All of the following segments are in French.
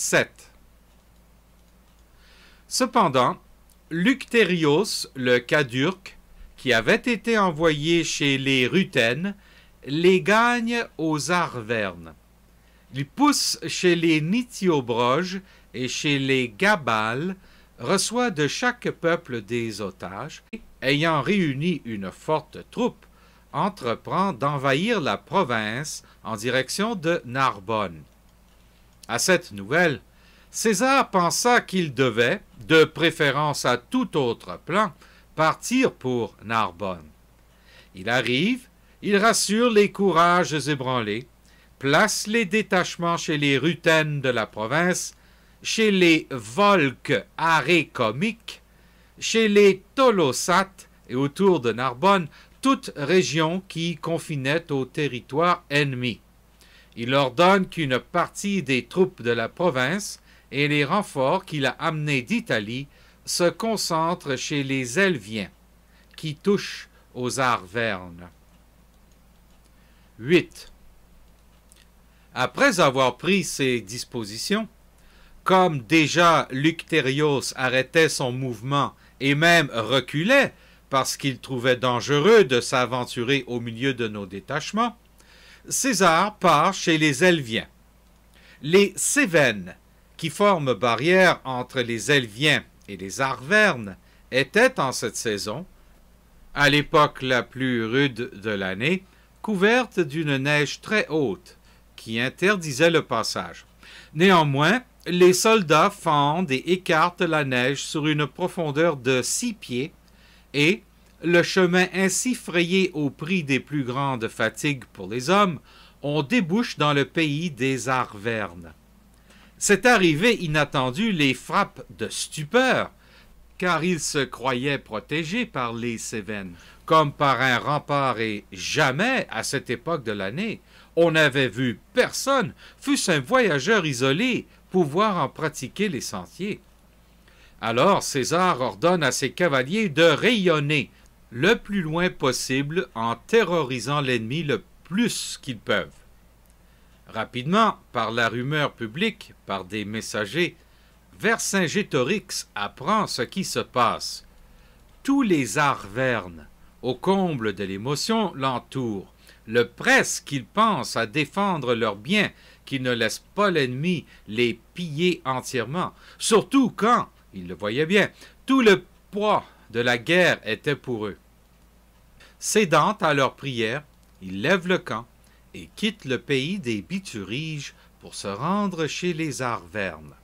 7. Cependant, Luctérios le Cadurque, qui avait été envoyé chez les Rutènes, les gagne aux Arvernes. Il pousse chez les Nitiobroges et chez les Gabales, reçoit de chaque peuple des otages, et, ayant réuni une forte troupe, entreprend d'envahir la province en direction de Narbonne. À cette nouvelle, César pensa qu'il devait, de préférence à tout autre plan, partir pour Narbonne. Il arrive, il rassure les courages ébranlés, place les détachements chez les Rutènes de la province, chez les Volques arécomiques, chez les Tolosates et autour de Narbonne, toute région qui confinait au territoire ennemi. Il ordonne qu'une partie des troupes de la province et les renforts qu'il a amenés d'Italie se concentrent chez les Helviens, qui touchent aux Arvernes. 8. Après avoir pris ces dispositions, comme déjà Luctérios arrêtait son mouvement et même reculait parce qu'il trouvait dangereux de s'aventurer au milieu de nos détachements, César part chez les Helviens. Les Cévennes, qui forment barrière entre les Helviens et les Arvernes, étaient en cette saison, à l'époque la plus rude de l'année, couvertes d'une neige très haute qui interdisait le passage. Néanmoins, les soldats fendent et écartent la neige sur une profondeur de 6 pieds et, le chemin ainsi frayé au prix des plus grandes fatigues pour les hommes, on débouche dans le pays des Arvernes. Cette arrivée inattendue les frappe de stupeur, car ils se croyaient protégés par les Cévennes, comme par un rempart, et jamais, à cette époque de l'année, on n'avait vu personne, fût-ce un voyageur isolé, pouvoir en pratiquer les sentiers. Alors César ordonne à ses cavaliers de rayonner le plus loin possible en terrorisant l'ennemi le plus qu'ils peuvent. Rapidement, par la rumeur publique, par des messagers, Vercingétorix apprend ce qui se passe. Tous les Arvernes, au comble de l'émotion, l'entourent, le pressent qu'ils pensent à défendre leurs biens, qu'ils ne laissent pas l'ennemi les piller entièrement, surtout quand, ils le voyaient bien, tout le poids de la guerre était pour eux. Cédant à leurs prières, ils lèvent le camp et quittent le pays des Bituriges pour se rendre chez les Arvernes.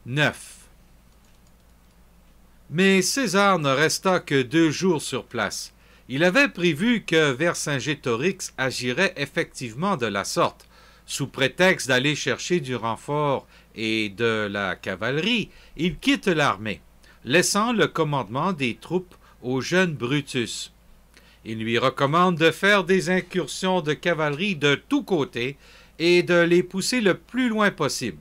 9. Mais César ne resta que 2 jours sur place. Il avait prévu que Vercingétorix agirait effectivement de la sorte, sous prétexte d'aller chercher du renfort et de la cavalerie. Il quitte l'armée, laissant le commandement des troupes au jeune Brutus. Il lui recommande de faire des incursions de cavalerie de tous côtés et de les pousser le plus loin possible.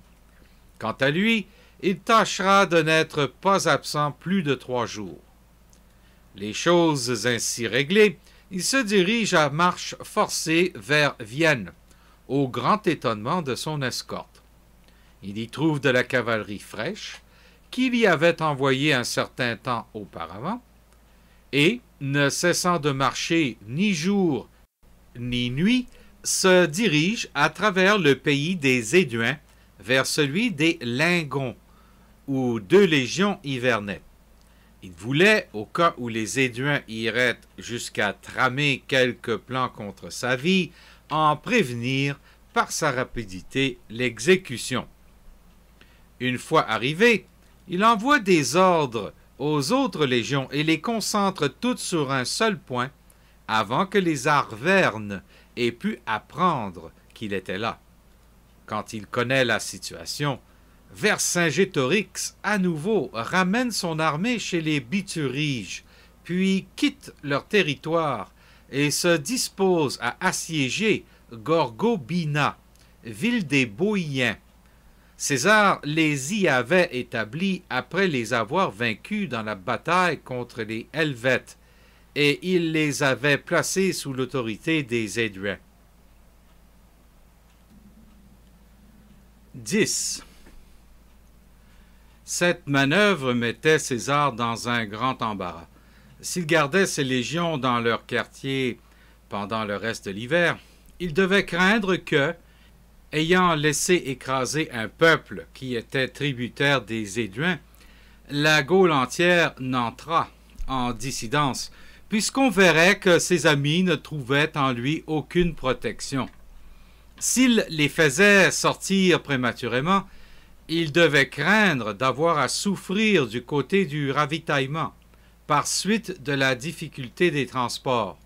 Quant à lui, il tâchera de n'être pas absent plus de 3 jours. Les choses ainsi réglées, il se dirige à marche forcée vers Vienne, au grand étonnement de son escorte. Il y trouve de la cavalerie fraîche, qu'il y avait envoyée un certain temps auparavant, et, ne cessant de marcher ni jour ni nuit, se dirige à travers le pays des Éduins vers celui des Lingons, où 2 légions hivernaient. Il voulait, au cas où les Éduins iraient jusqu'à tramer quelques plans contre sa vie, en prévenir par sa rapidité l'exécution. Une fois arrivé, il envoie des ordres aux autres légions et les concentre toutes sur un seul point avant que les Arvernes aient pu apprendre qu'il était là. Quand il connaît la situation, Vercingétorix à nouveau ramène son armée chez les Bituriges, puis quitte leur territoire et se dispose à assiéger Gorgobina, ville des Boïens. César les y avait établis après les avoir vaincus dans la bataille contre les Helvètes, et il les avait placés sous l'autorité des Éduins. 10. Cette manœuvre mettait César dans un grand embarras. S'il gardait ses légions dans leur quartier pendant le reste de l'hiver, il devait craindre que, ayant laissé écraser un peuple qui était tributaire des Éduins, la Gaule entière n'entrât en dissidence, puisqu'on verrait que ses amis ne trouvaient en lui aucune protection. S'il les faisait sortir prématurément, il devait craindre d'avoir à souffrir du côté du ravitaillement, par suite de la difficulté des transports.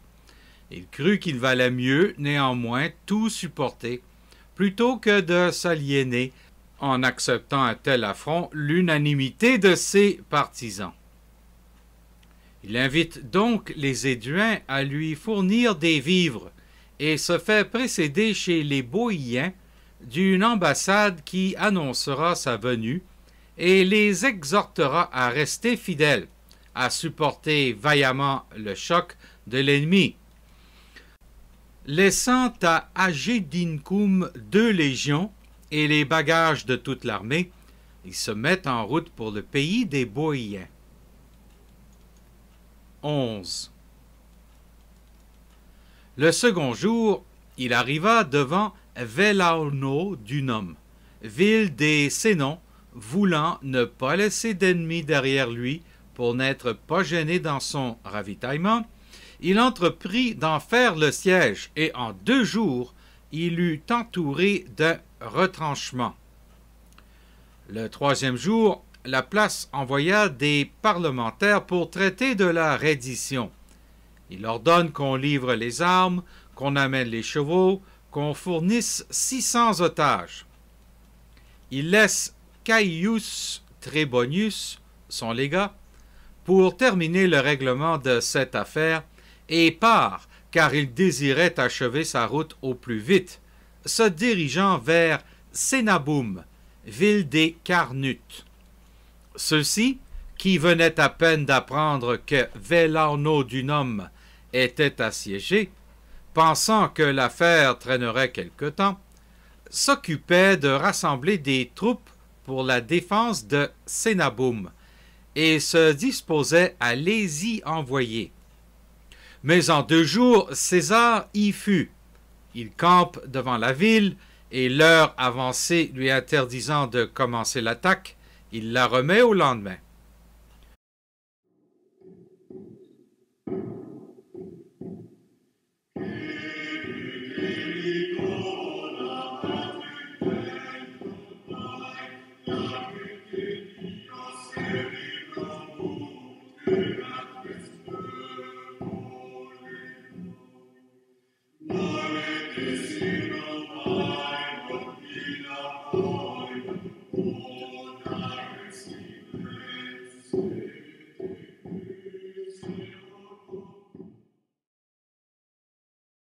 Il crut qu'il valait mieux, néanmoins, tout supporter, plutôt que de s'aliéner, en acceptant un tel affront, l'unanimité de ses partisans. Il invite donc les Éduins à lui fournir des vivres, et se fait précéder chez les Boïens d'une ambassade qui annoncera sa venue et les exhortera à rester fidèles, à supporter vaillamment le choc de l'ennemi. Laissant à Agedincum 2 légions et les bagages de toute l'armée, ils se mettent en route pour le pays des Boïens. 11. Le second jour, il arriva devant Velaono du Num, ville des Sénons, voulant ne pas laisser d'ennemis derrière lui pour n'être pas gêné dans son ravitaillement. Il entreprit d'en faire le siège, et en 2 jours, il eut entouré d'un retranchement. Le 3e jour, la place envoya des parlementaires pour traiter de la reddition. Il ordonne qu'on livre les armes, qu'on amène les chevaux, qu'on fournisse 600 otages. Il laisse Caius Trebonius, son légat, pour terminer le règlement de cette affaire, et part, car il désirait achever sa route au plus vite, se dirigeant vers Sénaboum, ville des Carnutes. Ceux-ci, qui venaient à peine d'apprendre que Velaono du Num était assiégé, pensant que l'affaire traînerait quelque temps, s'occupaient de rassembler des troupes pour la défense de Sénaboum et se disposaient à les y envoyer. Mais en 2 jours, César y fut. Il campe devant la ville, et l'heure avancée lui interdisant de commencer l'attaque, il la remet au lendemain.